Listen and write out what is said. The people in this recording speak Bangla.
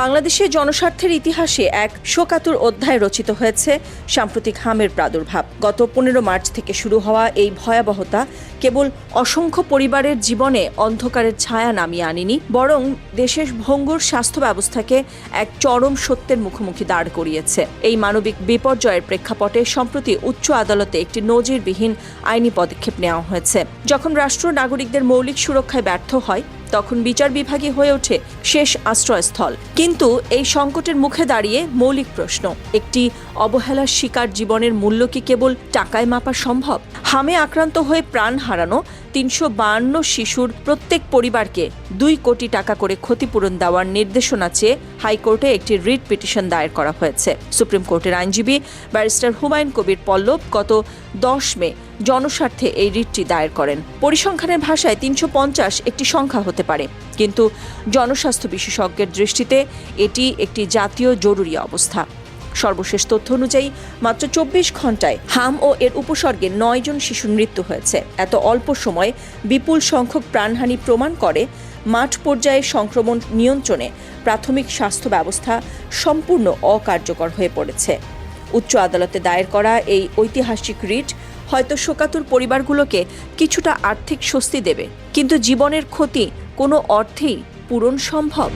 বাংলাদেশের জনস্বার্থের ইতিহাসে এক শোকাতুর অধ্যায় রচিত হয়েছে সাম্প্রতিক হামের প্রাদুর্ভাব। গত 15 মার্চ থেকে শুরু হওয়া এই ভয়াবহতা কেবল অসংখ্য পরিবারের জীবনে অন্ধকারের ছায়া নামিয়ে আনেনি, বরং দেশের ভঙ্গুর স্বাস্থ্য ব্যবস্থাকে এক চরম সত্যের মুখোমুখি দাঁড় করিয়েছে। এই মানবিক বিপর্যয়ের প্রেক্ষাপটে সম্প্রতি উচ্চ আদালতে একটি নজিরবিহীন আইনি পদক্ষেপ নেওয়া হয়েছে। যখন রাষ্ট্র নাগরিকদের মৌলিক সুরক্ষায় ব্যর্থ হয়, তখন বিচার বিভাগই হয়ে ওঠে শেষ আশ্রয়স্থল। কিন্তু এই সংকটের মুখে দাঁড়িয়ে মৌলিক প্রশ্ন, একটি অবহেলার শিকার জীবনের মূল্য কি কেবল টাকায় মাপা সম্ভব? হামে আক্রান্ত হয়ে প্রাণ হারানো 352 শিশুর প্রত্যেক পরিবারকে 2 কোটি টাকা করে ক্ষতিপূরণ দেওয়ার নির্দেশনা চেয়ে হাইকোর্টে একটি রিট পিটিশন দায়ের করা হয়েছে। সুপ্রিম কোর্টের আইনজীবী ব্যারিস্টার হুমায়ুন কবির পল্লব গত 10 মে জনস্বার্থে এই রিটটি দায়ের করেন। পরিসংখ্যানের ভাষায় 350 একটি সংখ্যা হতে পারে, কিন্তু জনস্বাস্থ্য বিশেষজ্ঞের দৃষ্টিতে এটি একটি জাতীয় জরুরি অবস্থা। সর্বশেষ তথ্য অনুযায়ী মাত্র 24 ঘন্টায় হাম ও এর উপসর্গে 9 জন শিশুর মৃত্যু হয়েছে। এত অল্প সময়ে বিপুল সংখ্যক প্রাণহানি প্রমাণ করে মাঠ পর্যায়ে সংক্রমণ নিয়ন্ত্রণে প্রাথমিক স্বাস্থ্য ব্যবস্থা সম্পূর্ণ অকার্যকর হয়ে পড়েছে। উচ্চ আদালতে দায়ের করা এই ঐতিহাসিক রিট হয়তো শোকাতুর পরিবারগুলোকে কিছুটা আর্থিক স্বস্তি দেবে, কিন্তু জীবনের ক্ষতি কোনো অর্থেই পূরণ সম্ভব?